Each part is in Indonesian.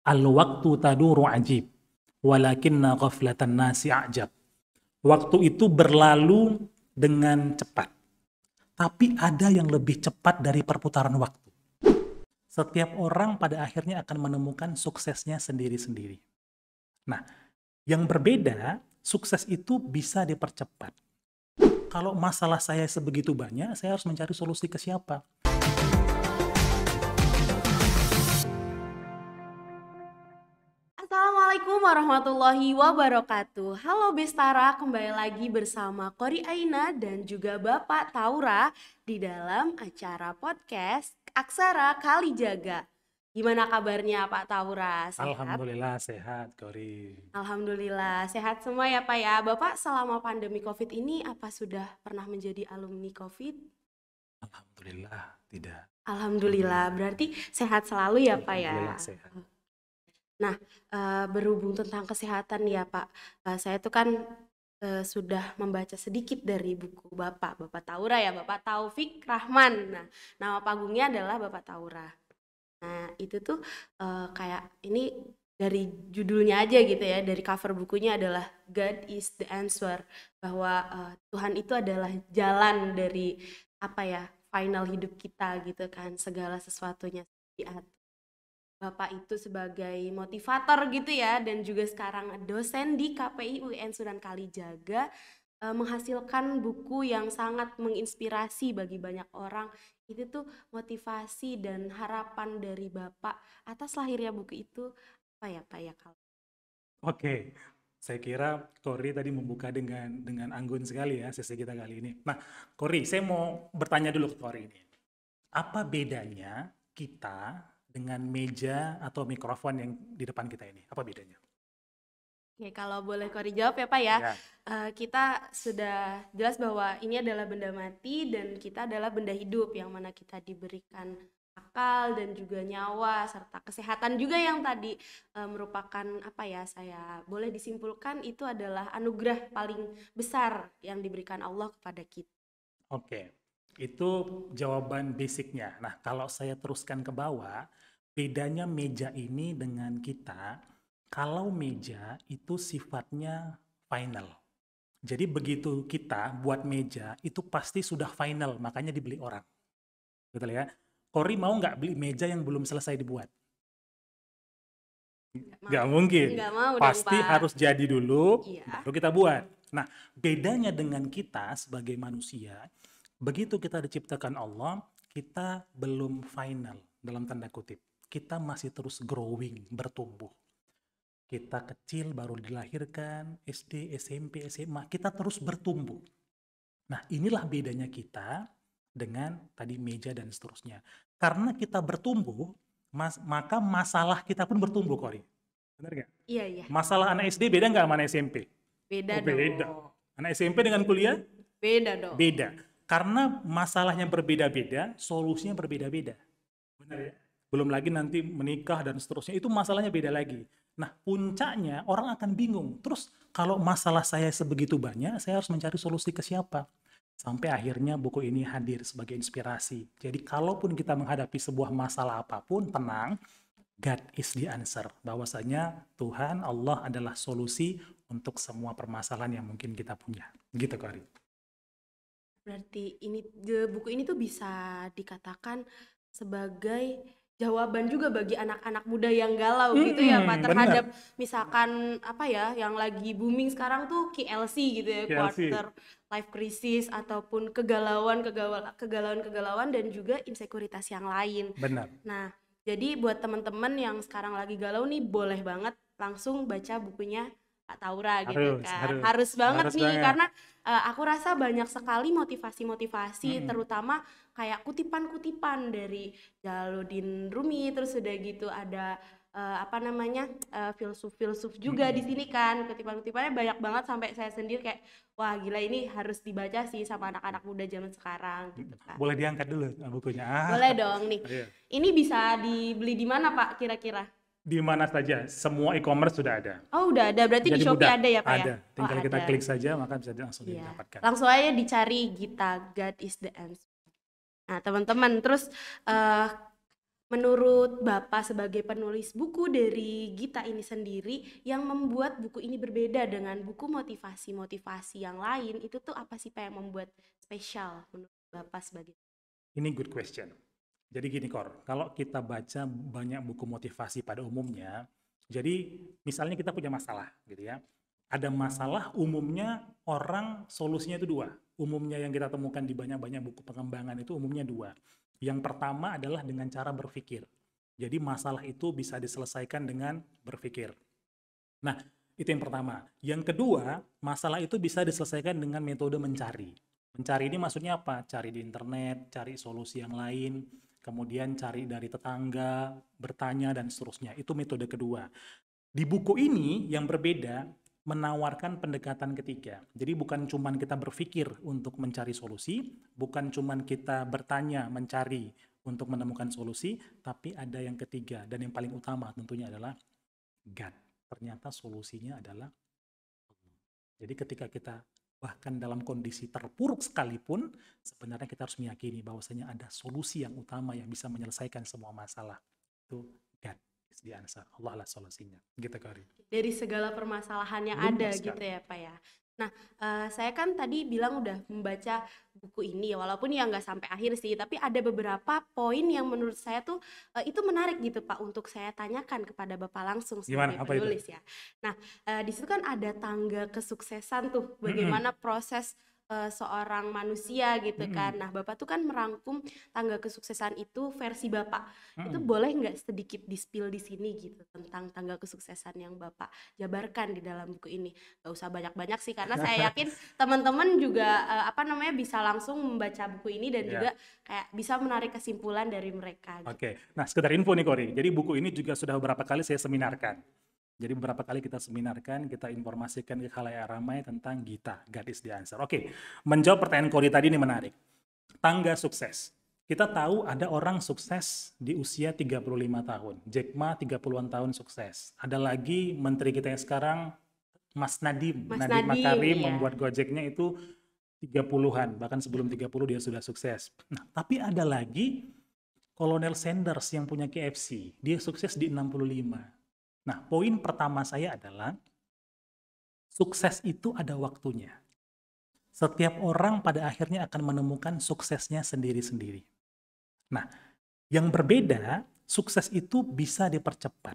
Al-waktu taduru ajib, walakinna ghaflatan nasi a'jab. Waktu itu berlalu dengan cepat, tapi ada yang lebih cepat dari perputaran waktu. Setiap orang pada akhirnya akan menemukan suksesnya sendiri-sendiri. Nah, yang berbeda, sukses itu bisa dipercepat. Kalau masalah saya sebegitu banyak, saya harus mencari solusi ke siapa? Assalamualaikum warahmatullahi wabarakatuh. Halo Bestara, kembali lagi bersama Kori Aina dan juga Bapak Taura di dalam acara podcast Aksara Kalijaga. Gimana kabarnya Pak Taura? Sehat? Alhamdulillah sehat, Kori. Alhamdulillah, sehat semua ya Pak ya. Bapak selama pandemi COVID ini apa sudah pernah menjadi alumni COVID? Alhamdulillah tidak. Alhamdulillah, berarti sehat selalu ya Pak ya. Alhamdulillah sehat. Nah, berhubung tentang kesehatan ya Pak, saya tuh kan sudah membaca sedikit dari buku Bapak Taura ya, Bapak Taufik Rahman. Nah, nama panggungnya adalah Bapak Taura. Nah, itu tuh kayak ini dari judulnya aja gitu ya, dari cover bukunya adalah God is the answer, bahwa Tuhan itu adalah jalan dari apa ya, final hidup kita gitu kan, segala sesuatunya diatur. Bapak itu sebagai motivator gitu ya, dan juga sekarang dosen di KPI UIN Sunan Kalijaga, menghasilkan buku yang sangat menginspirasi bagi banyak orang. Itu tuh motivasi dan harapan dari Bapak atas lahirnya buku itu apa ya Pak ya kalau? Oke, saya kira Kori tadi membuka dengan anggun sekali ya sesi kita kali ini. Nah, Kori, saya mau bertanya dulu ke Kori ini. Apa bedanya kita dengan meja atau mikrofon yang di depan kita ini? Apa bedanya? Oke, kalau boleh Kori jawab ya Pak ya, Ya, kita sudah jelas bahwa ini adalah benda mati dan kita adalah benda hidup yang mana kita diberikan akal dan juga nyawa serta kesehatan juga yang tadi merupakan apa ya, saya boleh disimpulkan itu adalah anugerah paling besar yang diberikan Allah kepada kita. oke. Itu jawaban basicnya. Nah, kalau saya teruskan ke bawah, bedanya meja ini dengan kita, kalau meja itu sifatnya final. Jadi begitu kita buat meja, itu pasti sudah final, makanya dibeli orang. Betul ya? Kori mau nggak beli meja yang belum selesai dibuat? Nggak Nggak mau, mungkin. nggak mau dong Pasti Pak. harus jadi dulu, Iya. baru kita buat. Nah, bedanya dengan kita sebagai manusia, begitu kita diciptakan Allah, kita belum final, dalam tanda kutip. Kita masih terus growing, bertumbuh. Kita kecil baru dilahirkan, SD, SMP, SMA, kita terus bertumbuh. Nah, inilah bedanya kita dengan tadi meja dan seterusnya. Karena kita bertumbuh, maka masalah kita pun bertumbuh, Kori. Benar nggak? Iya, iya. Masalah anak SD beda nggak sama anak SMP? Beda Oh, beda. dong. Anak SMP dengan kuliah? Beda dong. Beda. Karena masalahnya berbeda-beda, solusinya berbeda-beda. Benar ya? Belum lagi nanti menikah dan seterusnya, itu masalahnya beda lagi. Nah, puncaknya orang akan bingung. Terus kalau masalah saya sebegitu banyak, saya harus mencari solusi ke siapa? Sampai akhirnya buku ini hadir sebagai inspirasi. Jadi kalaupun kita menghadapi sebuah masalah apapun, tenang, God is the answer. Bahwasanya Tuhan, Allah adalah solusi untuk semua permasalahan yang mungkin kita punya. Gitu, Kari. Berarti buku ini tuh bisa dikatakan sebagai jawaban juga bagi anak-anak muda yang galau gitu ya Pak, Bener. terhadap misalkan apa ya yang lagi booming sekarang tuh KLC gitu ya, KLC. quarter life crisis ataupun kegalauan dan juga insekuritas yang lain. Bener. Nah, jadi buat teman-teman yang sekarang lagi galau nih boleh banget langsung baca bukunya Pak Taura gitu Harus, kan. harus. Harus banget Harus nih banget. karena aku rasa banyak sekali motivasi-motivasi Mm-mm. terutama kayak kutipan-kutipan dari Jalaluddin Rumi, terus udah gitu ada apa namanya filsuf-filsuf juga di Mm-mm. sini kan, kutipan-kutipannya banyak banget sampai saya sendiri kayak wah gila ini harus dibaca sih sama anak-anak muda zaman sekarang gitu kan. Boleh diangkat dulu bukunya. Boleh dong nih. Ayo. Ini bisa dibeli di mana Pak kira-kira? Di mana saja, semua e-commerce sudah ada. Oh udah ada, berarti di Jadi Shopee mudah, ada ya Pak ya? ada. Oh Tinggal kita ada. klik saja, maka bisa langsung Iya. didapatkan. Langsung aja dicari Gita, God is the answer. Nah teman-teman, terus menurut Bapak sebagai penulis buku dari Gita ini sendiri, yang membuat buku ini berbeda dengan buku motivasi-motivasi yang lain, itu tuh apa sih Pak yang membuat spesial menurut Bapak sebagai Ini good question. Jadi gini Kor, kalau kita baca banyak buku motivasi pada umumnya, jadi misalnya kita punya masalah gitu ya. Ada masalah umumnya orang solusinya itu dua. Umumnya yang kita temukan di banyak-banyak buku pengembangan itu umumnya dua. Yang pertama adalah dengan cara berpikir. Jadi masalah itu bisa diselesaikan dengan berpikir. Nah, itu yang pertama. Yang kedua, masalah itu bisa diselesaikan dengan metode mencari. Mencari ini maksudnya apa? Cari di internet, cari solusi yang lain, kemudian cari dari tetangga, bertanya, dan seterusnya. Itu metode kedua. Di buku ini yang berbeda, menawarkan pendekatan ketiga. Jadi bukan cuma kita berpikir untuk mencari solusi, bukan cuma kita bertanya, mencari untuk menemukan solusi, tapi ada yang ketiga. Dan yang paling utama tentunya adalah God. Ternyata solusinya adalah Allah. Jadi ketika kita bahkan dalam kondisi terpuruk sekalipun, sebenarnya kita harus meyakini bahwasanya ada solusi yang utama yang bisa menyelesaikan semua masalah. Itu God is the answer. Allah lah solusinya. Gitu Kari. dari segala permasalahan yang Benar ada gitu sekali. ya Pak ya. Nah, saya kan tadi bilang udah membaca buku ini ya, walaupun ya nggak sampai akhir sih, tapi ada beberapa poin yang menurut saya tuh itu menarik gitu Pak untuk saya tanyakan kepada Bapak langsung Gimana? sebagai Apa itu? penulis ya. Nah, di situ kan ada tangga kesuksesan tuh, Mm-mm. bagaimana proses seorang manusia gitu kan. Mm-mm. Nah, Bapak tuh kan merangkum tangga kesuksesan itu versi Bapak. Itu Mm-mm. boleh nggak sedikit di-spill di sini gitu tentang tangga kesuksesan yang Bapak jabarkan di dalam buku ini? Gak usah banyak-banyak sih, karena saya yakin teman-teman juga apa namanya bisa langsung membaca buku ini dan Ya. juga kayak bisa menarik kesimpulan dari mereka gitu. Oke. Nah, sekedar info nih Kori. Jadi buku ini juga sudah beberapa kali saya seminarkan. Jadi beberapa kali kita seminarkan, kita informasikan ke khalayak ramai tentang Gita, God is the answer. Oke, menjawab pertanyaan Kori tadi ini menarik. Tangga sukses. Kita tahu ada orang sukses di usia 35 tahun. Jack Ma 30-an tahun sukses. Ada lagi menteri kita yang sekarang, Mas Nadiem. Mas Nadiem Nadiem, Makarim iya. membuat Gojeknya itu 30-an, bahkan sebelum 30 dia sudah sukses. Nah, tapi ada lagi Kolonel Sanders yang punya KFC. Dia sukses di 65. Nah, poin pertama saya adalah sukses itu ada waktunya. Setiap orang pada akhirnya akan menemukan suksesnya sendiri-sendiri. Nah, yang berbeda, sukses itu bisa dipercepat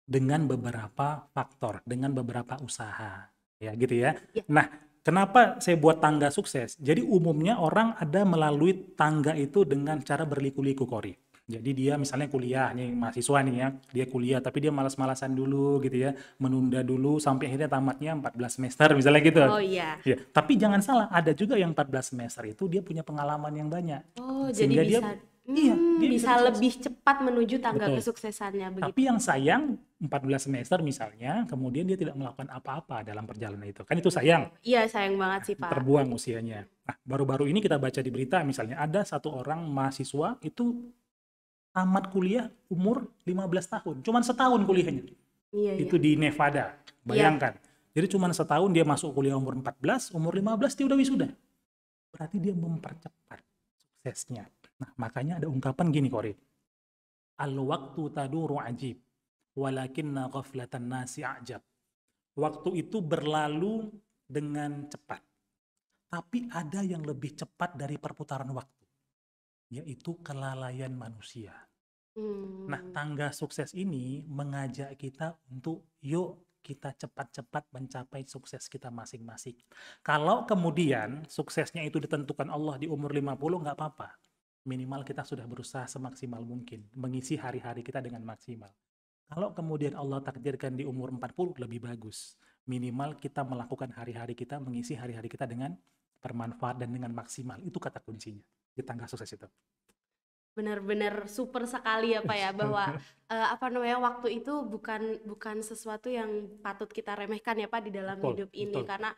dengan beberapa faktor, dengan beberapa usaha. Ya, gitu ya. Ya, Nah, kenapa saya buat tangga sukses? Jadi umumnya orang ada melalui tangga itu dengan cara berliku-liku, Kori. Jadi dia misalnya kuliah nih, mahasiswa nih ya, dia kuliah tapi dia malas-malasan dulu gitu ya, menunda dulu sampai akhirnya tamatnya 14 semester misalnya gitu. oh iya. Ya, tapi jangan salah, ada juga yang 14 semester itu dia punya pengalaman yang banyak. Oh, jadi Sehingga dia bisa dia bisa bisa sukses. lebih cepat menuju tangga Betul. kesuksesannya begitu. Tapi yang sayang 14 semester misalnya, kemudian dia tidak melakukan apa-apa dalam perjalanan itu. Kan itu sayang, Iya, sayang banget sih, Pak. terbuang usianya. Nah, baru-baru ini kita baca di berita misalnya ada satu orang mahasiswa itu tamat kuliah umur 15 tahun. Cuman setahun kuliahnya. Iya, iya. Itu di Nevada. Iya. Bayangkan. Jadi cuman setahun dia masuk kuliah umur 14, umur 15 dia udah wisuda. Berarti dia mempercepat suksesnya. Nah, makanya ada ungkapan gini, Kori. Al-waktu taduru ajib, walakinna ghaflatan nasi ajab. Waktu itu berlalu dengan cepat. Tapi ada yang lebih cepat dari perputaran waktu, yaitu kelalaian manusia. Nah, Hmm. tangga sukses ini mengajak kita untuk yuk kita cepat-cepat mencapai sukses kita masing-masing. Kalau kemudian suksesnya itu ditentukan Allah di umur 50, nggak apa-apa. Minimal kita sudah berusaha semaksimal mungkin, mengisi hari-hari kita dengan maksimal. Kalau kemudian Allah takdirkan di umur 40, lebih bagus. Minimal kita melakukan hari-hari kita, mengisi hari-hari kita dengan bermanfaat dan dengan maksimal. Itu kata kuncinya di tangga sukses itu. Benar-benar super sekali ya Pak ya, bahwa apa namanya, waktu itu bukan sesuatu yang patut kita remehkan ya Pak di dalam Betul, hidup ini, betul. karena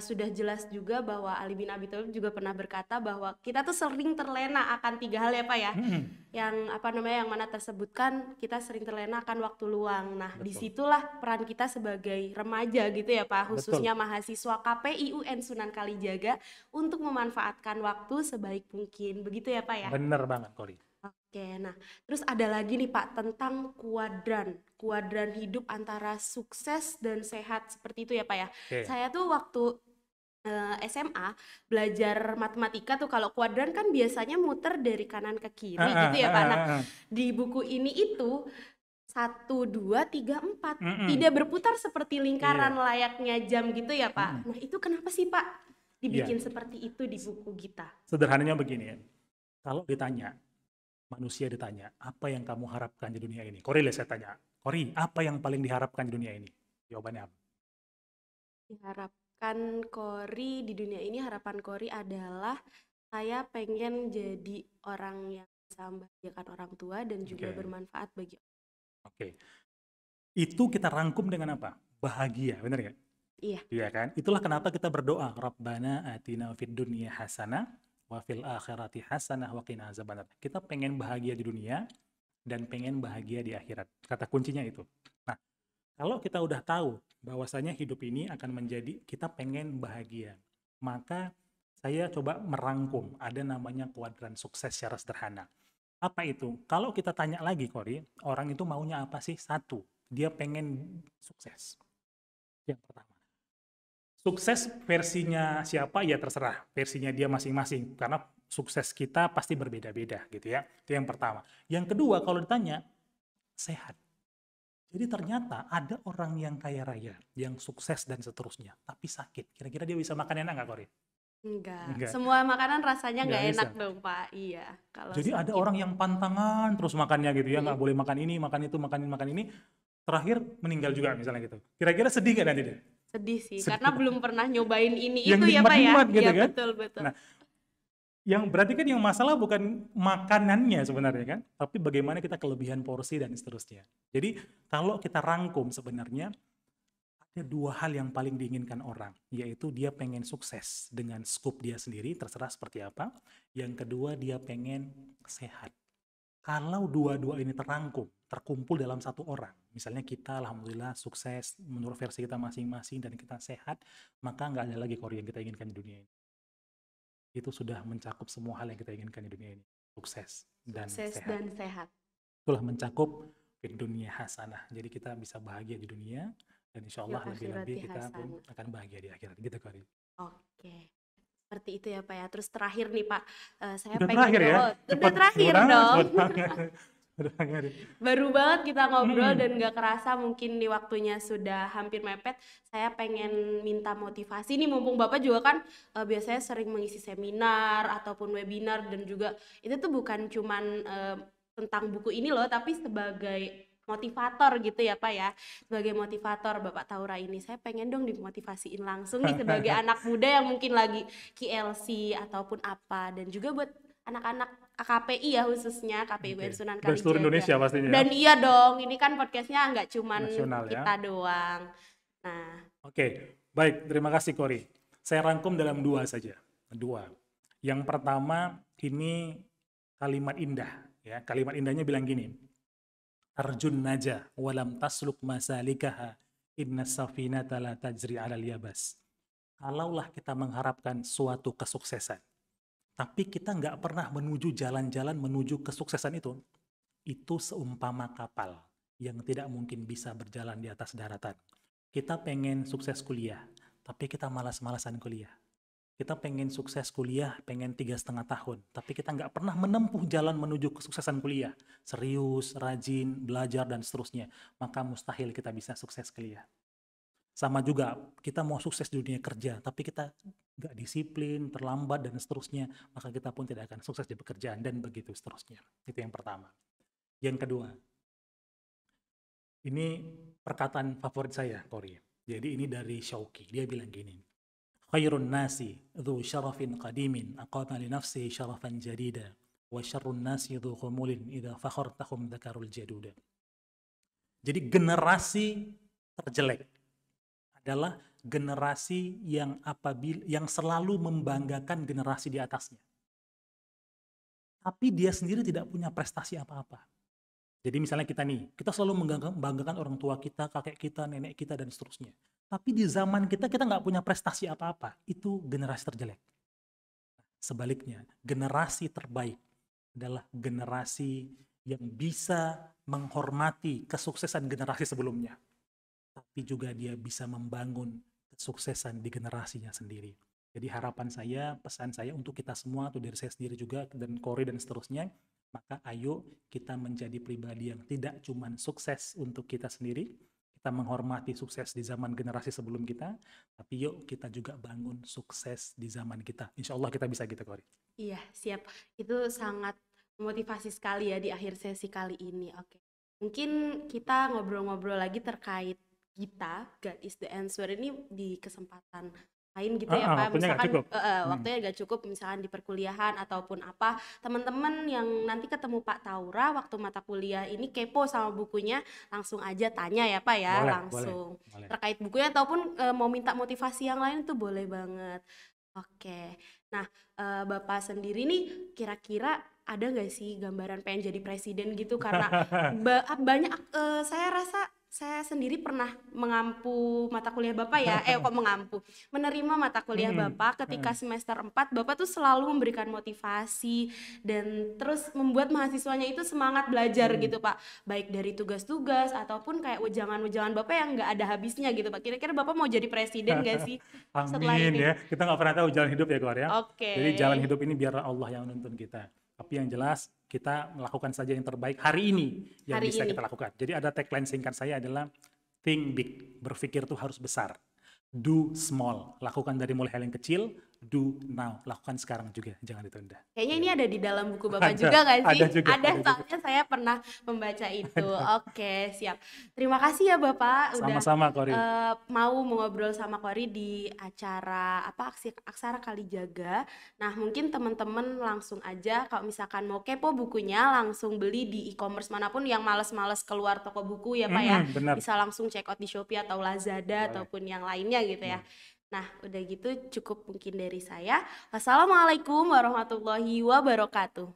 sudah jelas juga bahwa Ali bin Abi Thalib juga pernah berkata bahwa kita tuh sering terlena akan 3 hal ya Pak ya, Mm-mm. yang apa namanya, yang mana tersebutkan kita sering terlena akan waktu luang. Nah, Betul, disitulah peran kita sebagai remaja gitu ya Pak, betul. khususnya mahasiswa KPI UN Sunan Kalijaga, untuk memanfaatkan waktu sebaik mungkin. Begitu ya Pak ya? Bener banget, Kori. Oke, nah terus ada lagi nih Pak tentang kuadran hidup antara sukses dan sehat seperti itu ya Pak ya. Oke. Saya tuh waktu SMA belajar matematika tuh kalau kuadran kan biasanya muter dari kanan ke kiri Heeh, gitu ya Pak. heeh, Nah heeh. di buku ini itu satu, dua, tiga, empat Mm-mm. tidak berputar seperti lingkaran Iya. layaknya jam gitu ya Mm-mm. Pak. Nah itu kenapa sih Pak Iya. dibikin seperti itu di buku kita? Sederhananya begini ya. Kalau ditanya, manusia ditanya, apa yang kamu harapkan di dunia ini? Kori, saya tanya, Kori, apa yang paling diharapkan di dunia ini? Jawabannya apa? Diharapkan Kori di dunia ini, harapan Kori adalah saya pengen jadi orang yang bisa membahagiakan orang tua dan juga Oke, bermanfaat bagi orang. oke. Itu kita rangkum dengan apa? Bahagia, benar nggak? Iya, Iya kan? Itulah kenapa kita berdoa, Rabbana atina fid dunya hasanah wa fil akhirati hasanah wa qina azabannar. Kita pengen bahagia di dunia dan pengen bahagia di akhirat. Kata kuncinya itu. Nah, kalau kita udah tahu bahwasanya hidup ini akan menjadi kita pengen bahagia, maka saya coba merangkum. Ada namanya kuadran sukses secara sederhana. Apa itu? Kalau kita tanya lagi, Kori, orang itu maunya apa sih? Satu, dia pengen sukses. Yang pertama. Sukses versinya siapa ya terserah, versinya dia masing-masing karena sukses kita pasti berbeda-beda gitu ya. Itu yang pertama. Yang kedua kalau ditanya sehat. Jadi ternyata ada orang yang kaya raya, yang sukses dan seterusnya, tapi sakit. Kira-kira dia bisa makan enak nggak, Kori? enggak. Enggak, Semua makanan rasanya nggak nggak bisa. enak dong, Pak. Iya, kalau Jadi ada sakit. orang yang pantangan terus makannya gitu ya, Mm-mm. nggak boleh makan ini, makan itu, makan ini, terakhir meninggal juga misalnya gitu. Kira-kira sedih nggak nanti dia? Sedih sih, karena Sedih. belum pernah nyobain ini Yang itu ya, Pak ya. nikmat-nikmat gitu Iya, kan? betul, betul. Nah, yang berarti kan yang masalah bukan makanannya sebenarnya kan, tapi bagaimana kita kelebihan porsi dan seterusnya. Jadi kalau kita rangkum sebenarnya ada dua hal yang paling diinginkan orang, yaitu dia pengen sukses dengan scope dia sendiri, terserah seperti apa. Yang kedua dia pengen sehat. Kalau dua-dua ini terangkum, terkumpul dalam satu orang, misalnya kita alhamdulillah sukses menurut versi kita masing-masing dan kita sehat, maka nggak ada lagi Korea yang kita inginkan di dunia ini. Itu sudah mencakup semua hal yang kita inginkan di dunia ini. Sukses dan Sukses sehat. dan sehat. Itulah mencakup di dunia hasanah. Jadi kita bisa bahagia di dunia dan insya Fil Allah lebih-lebih akhirati kita pun hasanah. akan bahagia di akhirat. Gitu Kari. Oke. Seperti itu ya Pak ya. Terus terakhir nih Pak, saya Udah pengen terakhir ya? oh, udah Cepet, terakhir banget, dong. cepet banget. Udah terakhir. Baru banget kita ngobrol dan Mm-mm. gak kerasa mungkin nih waktunya sudah hampir mepet. Saya pengen minta motivasi nih mumpung Bapak juga kan biasanya sering mengisi seminar ataupun webinar dan juga itu tuh bukan cuman tentang buku ini loh, tapi sebagai motivator gitu ya Pak ya. Sebagai motivator Bapak Taura ini saya pengen dong dimotivasiin langsung nih sebagai anak muda yang mungkin lagi KLC ataupun apa, dan juga buat anak-anak KPI ya, khususnya KPI Oke. UIN Sunan Dari seluruh Kalijaga. Indonesia pastinya ya. Dan iya dong, ini kan podcastnya nggak cuman Nasional ya. kita doang. Nah, Oke, baik. Terima kasih Kori. Saya rangkum dalam dua saja. Dua. Yang pertama, ini kalimat indah. Ya, kalimat indahnya bilang gini. Arjun naja walam tasluk masalikaha inna safinata la tajri alal yabas. Kalaulah kita mengharapkan suatu kesuksesan, tapi kita nggak pernah menuju jalan-jalan menuju kesuksesan itu seumpama kapal yang tidak mungkin bisa berjalan di atas daratan. Kita pengen sukses kuliah, tapi kita malas-malasan kuliah. Kita pengen sukses kuliah, pengen 3,5 tahun, tapi kita nggak pernah menempuh jalan menuju kesuksesan kuliah. Serius, rajin, belajar, dan seterusnya. Maka mustahil kita bisa sukses kuliah. Sama juga, kita mau sukses di dunia kerja, tapi kita nggak disiplin, terlambat, dan seterusnya, maka kita pun tidak akan sukses di pekerjaan, dan begitu seterusnya. Itu yang pertama. Yang kedua, ini perkataan favorit saya, Kori. Jadi ini dari Syauqi. Dia bilang gini, khairun nasi dhu syarafin qadimin aqama li nafsihi syarafan jadida wa syarrun nasi dhu khumulin idha fakhartahum dhakarul jaduda. Jadi generasi terjelek adalah generasi yang selalu membanggakan generasi di atasnya. Tapi dia sendiri tidak punya prestasi apa-apa. Jadi misalnya kita nih, kita selalu membanggakan orang tua kita, kakek kita, nenek kita, dan seterusnya. Tapi di zaman kita nggak punya prestasi apa-apa. Itu generasi terjelek. Sebaliknya, generasi terbaik adalah generasi yang bisa menghormati kesuksesan generasi sebelumnya, tapi juga dia bisa membangun kesuksesan di generasinya sendiri. Jadi harapan saya, pesan saya untuk kita semua, tuh dari saya sendiri juga, dan Corey dan seterusnya, maka ayo kita menjadi pribadi yang tidak cuma sukses untuk kita sendiri, kita menghormati sukses di zaman generasi sebelum kita, tapi yuk kita juga bangun sukses di zaman kita. Insya Allah kita bisa gitu, Corey. Iya, siap. Itu sangat memotivasi sekali ya di akhir sesi kali ini. Oke. Mungkin kita ngobrol-ngobrol lagi terkait kita, God is the answer ini di kesempatan lain gitu ya Pak. Waktunya nggak Misalkan cukup. waktunya nggak cukup, misalkan di perkuliahan ataupun apa. Teman-teman yang nanti ketemu Pak Taura waktu mata kuliah ini kepo sama bukunya, langsung aja tanya ya Pak ya, Boleh, boleh, langsung. boleh. Terkait bukunya ataupun mau minta motivasi yang lain itu boleh banget. Oke. Nah, Bapak sendiri nih kira-kira ada nggak sih gambaran pengen jadi presiden gitu? Karena banyak, saya rasa saya sendiri pernah mengampu mata kuliah Bapak ya, kok mengampu, menerima mata kuliah Bapak ketika semester 4, Bapak tuh selalu memberikan motivasi dan terus membuat mahasiswanya itu semangat belajar gitu Pak. Baik dari tugas-tugas ataupun kayak wejangan-wejangan Bapak yang nggak ada habisnya gitu Pak. Kira-kira Bapak mau jadi presiden nggak sih setelah Amin ini? ya. Kita nggak pernah tahu jalan hidup ya, Keluar ya. Oke. Jadi jalan hidup ini biarlah Allah yang menuntun kita. Tapi yang jelas kita melakukan saja yang terbaik hari ini yang Hari bisa ini. kita lakukan. Jadi ada tagline singkat saya adalah think big, berpikir tuh harus besar. Do small, lakukan dari mulai hal yang kecil. Do now, lakukan sekarang juga, jangan ditunda. Kayaknya ini ada di dalam buku Bapak Ada, juga nggak sih? ada juga, Ada, ada juga. soalnya saya pernah membaca itu. Oke, siap. Terima kasih ya Bapak udah Sama-sama, Kori. mau mengobrol sama Kori di acara apa Aksara Kalijaga. Nah, mungkin teman-teman langsung aja kalau misalkan mau kepo bukunya langsung beli di e-commerce manapun yang males-males keluar toko buku ya Pak ya. Benar. Bisa langsung check out di Shopee atau Lazada Boleh. ataupun yang lainnya gitu ya. Nah, udah gitu cukup mungkin dari saya. Wassalamualaikum warahmatullahi wabarakatuh.